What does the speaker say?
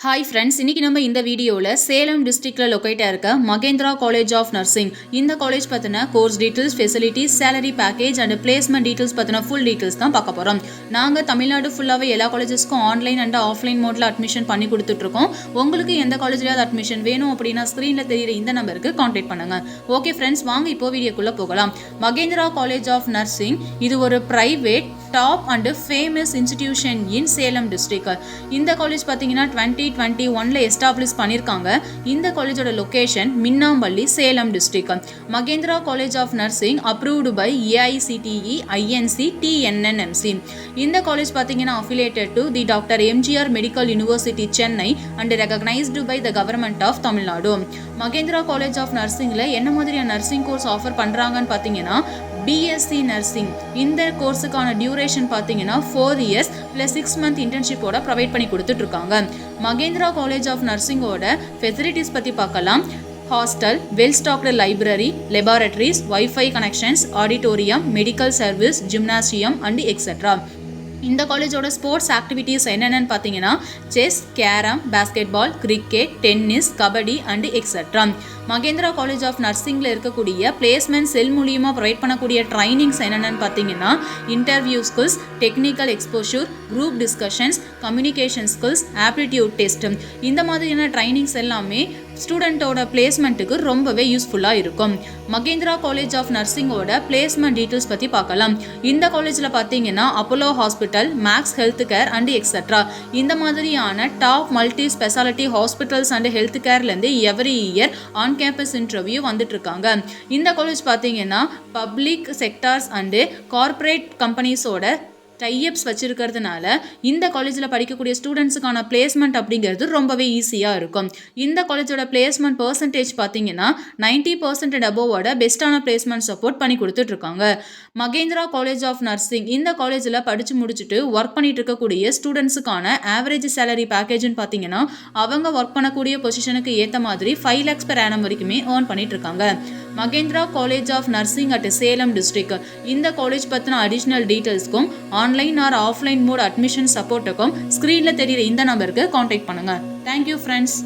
Hi friends, இன்றைக்கி நம்ம இந்த வீடியோவில் சேலம் டிஸ்ட்ரிக்டில் லொக்கேட்டாக இருக்க மகேந்திரா காலேஜ் ஆஃப் நர்சிங் இந்த காலேஜ் பற்றின course details, facilities, salary package and placement details பற்றின ஃபுல் டீட்டெயில்ஸ் தான் பார்க்க போகிறோம். நாங்கள் தமிழ்நாடு ஃபுல்லாகவே எல்லா காலேஜஸ்க்கும் ஆன்லைன் அண்ட் ஆஃப்லைன் மோடில் அட்மிஷன் பண்ணி கொடுத்துட்ருக்கோம். உங்களுக்கு எந்த காலேஜ்லையாவது அட்மிஷன் வேணும் அப்படின்னா ஸ்க்ரீனில் தெரியுற இந்த நம்பருக்கு கான்டாக்ட் பண்ணுங்கள். ஓகே ஃப்ரெண்ட்ஸ், வாங்க இப்போ வீடியோக்குள்ளே போகலாம். மகேந்திரா காலேஜ் ஆஃப் நர்சிங் இது ஒரு private top and famous institution in Salem district. இந்த காலேஜ் பார்த்தீங்கன்னா 2021 எஸ்டாப்ளிஷ் பண்ணியிருக்காங்க. இந்த காலேஜோட location Minnampalli, Salem district. Mahendra college of nursing approved by AICTE INC TNNMC. இந்த காலேஜ் பார்த்தீங்கன்னா affiliated to the doctor MGR medical university Chennai and recognised by the government of Tamil Nadu. Mahendra college of நர்சிங்கில் என்ன மாதிரியான நர்சிங் கோர்ஸ் ஆஃபர் பண்ணுறாங்கன்னு பார்த்தீங்கன்னா BSc நர்சிங். இந்த கோர்ஸுக்கான டியூரேஷன் பார்த்தீங்கன்னா 4 years + 6 month இன்டர்ன்ஷிப்போட provide பண்ணி கொடுத்துட்ருக்காங்க. மகேந்திரா காலேஜ் ஆஃப் நர்சிங்கோட ஃபெசிலிட்டிஸ் பற்றி பார்க்கலாம். Hostel, well stocked library, laboratories, wifi connections, auditorium, medical service, gymnasium and etcetera. இந்த காலேஜோட ஸ்போர்ட்ஸ் ஆக்டிவிட்டீஸ் என்னென்னு பார்த்தீங்கன்னா chess, carrom, basketball, cricket, tennis, kabaddi and etcetera. Mahendra college of நர்சிங்கில் இருக்கக்கூடிய பிளேஸ்மெண்ட் செல் மூலியமாக ப்ரொவைட் பண்ணக்கூடிய ட்ரைனிங்ஸ் என்னென்னு பார்த்தீங்கன்னா interview skills, technical exposure, group discussions, communication skills, aptitude test. இந்த மாதிரியான ட்ரைனிங்ஸ் எல்லாமே ஸ்டூடெண்ட்டோட பிளேஸ்மெண்ட்டுக்கு ரொம்பவே யூஸ்ஃபுல்லாக இருக்கும். மகேந்திரா காலேஜ் ஆஃப் நர்சிங்கோட பிளேஸ்மெண்ட் டீட்டெயில்ஸ் பற்றி பார்க்கலாம். இந்த காலேஜில் பார்த்தீங்கன்னா Apollo hospital, Max health care and etcetera இந்த மாதிரியான top multi speciality hospitals and health கேர்லேருந்து every year on campus interview வந்துட்டு இருக்காங்க. இந்த காலேஜ் பார்த்தீங்கன்னா பப்ளிக் செக்டார்ஸ் அண்டு கார்ப்பரேட் கம்பெனிஸோட டைப்ஸ் வச்சிருக்கிறதுனால இந்த காலேஜில் படிக்கக்கூடிய ஸ்டூடெண்ட்ஸுக்கான பிளேஸ்மெண்ட் அப்படிங்கிறது ரொம்பவே ஈஸியாக இருக்கும். இந்த காலேஜோட பிளேஸ்மெண்ட் பர்சன்டேஜ் பார்த்தீங்கன்னா 90% அபோவோட பெஸ்ட்டான பிளேஸ்மெண்ட் சப்போர்ட் பண்ணி கொடுத்துட்ருக்காங்க. மகேந்திரா காலேஜ் ஆஃப் நர்சிங் இந்த காலேஜில் படித்து முடிச்சுட்டு ஒர்க் பண்ணிட்டு இருக்கக்கூடிய ஸ்டூடெண்ட்ஸுக்கான ஆவரேஜ் சேலரி பேக்கேஜ்னு பார்த்தீங்கன்னா அவங்க ஒர்க் பண்ணக்கூடிய பொசிஷனுக்கு ஏற்ற மாதிரி 5 lakhs per annum வரைக்குமே ஏர்ன் பண்ணிட்டு இருக்காங்க. Mahendra college of nursing at Salem district இந்த காலேஜ் பற்றின அடிஷ்னல் டீட்டெயில்ஸ்க்கும் online or offline mode admission சப்போர்ட்டுக்கும் ஸ்க்ரீனில் தெரியுற இந்த நம்பருக்கு கான்டாக்ட் பண்ணுங்கள். Thank you friends.